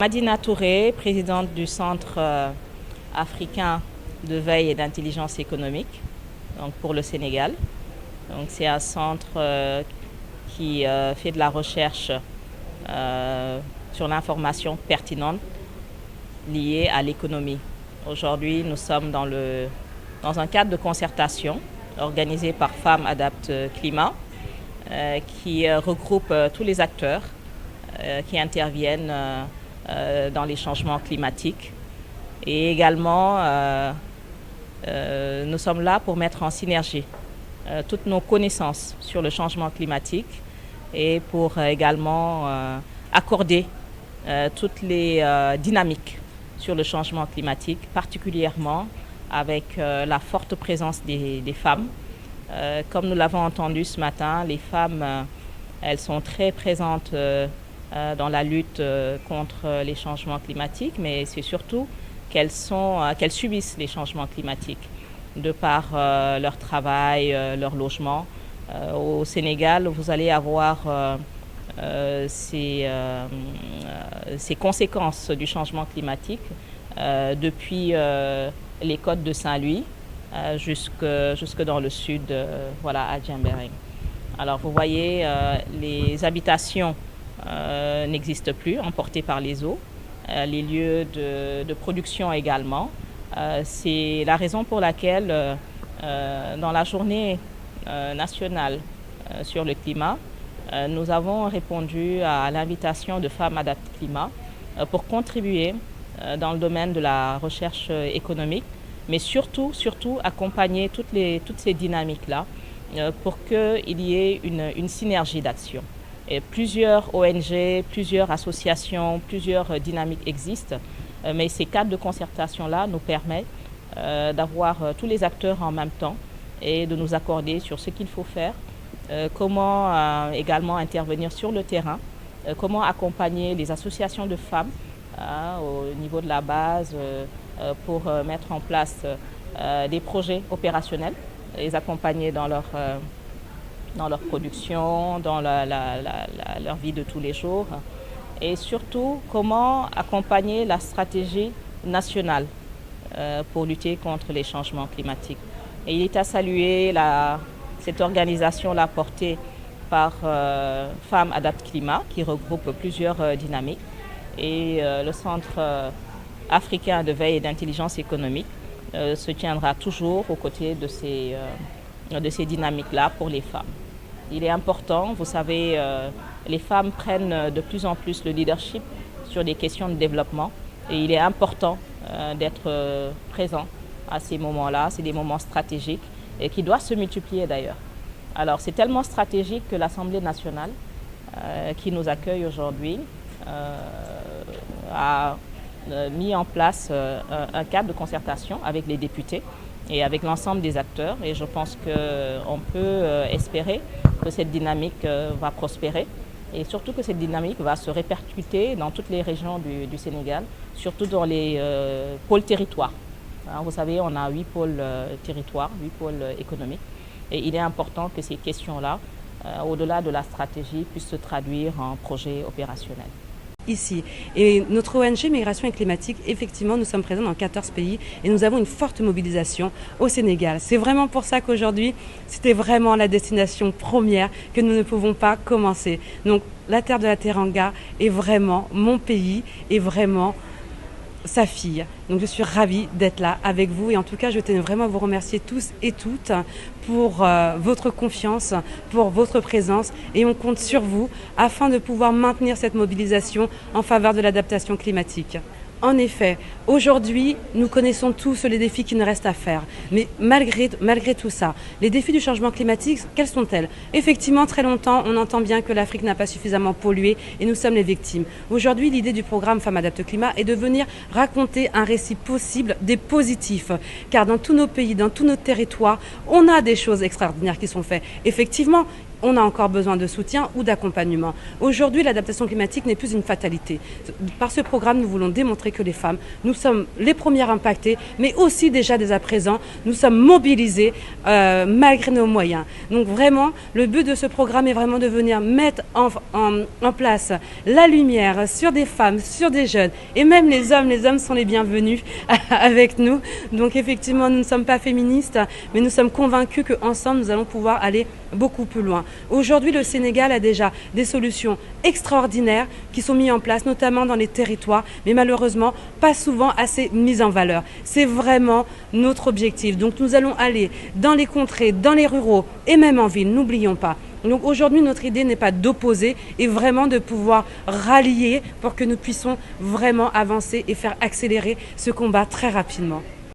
Madina Touré, présidente du Centre africain de veille et d'intelligence économique, donc pour le Sénégal. Donc c'est un centre qui fait de la recherche sur l'information pertinente liée à l'économie. Aujourd'hui, nous sommes dans un cadre de concertation organisé par Femmes Adaptent Climat qui regroupe tous les acteurs qui interviennent dans les changements climatiques. Et également, nous sommes là pour mettre en synergie toutes nos connaissances sur le changement climatique et pour également accorder toutes les dynamiques sur le changement climatique, particulièrement avec la forte présence des femmes. Comme nous l'avons entendu ce matin, les femmes, elles sont très présentes dans la lutte contre les changements climatiques, mais c'est surtout qu'elles subissent les changements climatiques de par leur travail, leur logement. Au Sénégal, vous allez avoir ces conséquences du changement climatique depuis les côtes de Saint-Louis jusque dans le sud, voilà, à Djembering. Alors vous voyez, les habitations n'existent plus, emportés par les eaux, les lieux de production également. C'est la raison pour laquelle dans la journée nationale sur le climat, nous avons répondu à l'invitation de Femmes Adaptent Climat pour contribuer dans le domaine de la recherche économique, mais surtout accompagner toutes ces dynamiques-là pour qu'il y ait une synergie d'action. Et plusieurs ONG, plusieurs associations, plusieurs dynamiques existent, mais ces cadres de concertation-là nous permettent d'avoir tous les acteurs en même temps et de nous accorder sur ce qu'il faut faire, comment également intervenir sur le terrain, comment accompagner les associations de femmes au niveau de la base pour mettre en place des projets opérationnels, les accompagner dans leur production, dans leur vie de tous les jours. Et surtout, comment accompagner la stratégie nationale pour lutter contre les changements climatiques. Et il est à saluer cette organisation-là portée par Femmes Adaptent Climat, qui regroupe plusieurs dynamiques, et le Centre africain de veille et d'intelligence économique se tiendra toujours aux côtés de ces dynamiques-là pour les femmes. Il est important, vous savez, les femmes prennent de plus en plus le leadership sur des questions de développement et il est important d'être présent à ces moments-là. C'est des moments stratégiques et qui doivent se multiplier d'ailleurs. Alors c'est tellement stratégique que l'Assemblée nationale qui nous accueille aujourd'hui a mis en place un cadre de concertation avec les députés et avec l'ensemble des acteurs. Et je pense qu'on peut espérer que cette dynamique va prospérer et surtout que cette dynamique va se répercuter dans toutes les régions du Sénégal, surtout dans les pôles territoires. Alors, vous savez, on a 8 pôles territoires, 8 pôles économiques. Et il est important que ces questions-là, au-delà de la stratégie, puissent se traduire en projets opérationnels. Ici. Et notre ONG Migration et Climatique, effectivement, nous sommes présents dans 14 pays et nous avons une forte mobilisation au Sénégal. C'est vraiment pour ça qu'aujourd'hui, c'était vraiment la destination première que nous ne pouvons pas commencer. Donc, la terre de la Teranga est vraiment mon pays et vraiment sa fille. Donc je suis ravie d'être là avec vous et en tout cas je tenais vraiment à vous remercier tous et toutes pour votre confiance, pour votre présence et on compte sur vous afin de pouvoir maintenir cette mobilisation en faveur de l'adaptation climatique. En effet, aujourd'hui, nous connaissons tous les défis qui nous restent à faire. Mais malgré tout ça, les défis du changement climatique, quels sont-elles? Effectivement, très longtemps, on entend bien que l'Afrique n'a pas suffisamment pollué et nous sommes les victimes. Aujourd'hui, l'idée du programme Femmes Adaptent Climat est de venir raconter un récit possible des positifs. Car dans tous nos pays, dans tous nos territoires, on a des choses extraordinaires qui sont faites. Effectivement, on a encore besoin de soutien ou d'accompagnement. Aujourd'hui, l'adaptation climatique n'est plus une fatalité. Par ce programme, nous voulons démontrer que les femmes, nous sommes les premières impactées, mais aussi déjà dès à présent, nous sommes mobilisées malgré nos moyens. Donc vraiment, le but de ce programme est vraiment de venir mettre en place la lumière sur des femmes, sur des jeunes, et même les hommes sont les bienvenus avec nous. Donc effectivement, nous ne sommes pas féministes, mais nous sommes convaincus qu'ensemble, nous allons pouvoir aller beaucoup plus loin. Aujourd'hui, le Sénégal a déjà des solutions extraordinaires qui sont mises en place, notamment dans les territoires, mais malheureusement pas souvent assez mises en valeur. C'est vraiment notre objectif. Donc nous allons aller dans les contrées, dans les ruraux et même en ville, n'oublions pas. Donc aujourd'hui, notre idée n'est pas d'opposer et vraiment de pouvoir rallier pour que nous puissions vraiment avancer et faire accélérer ce combat très rapidement.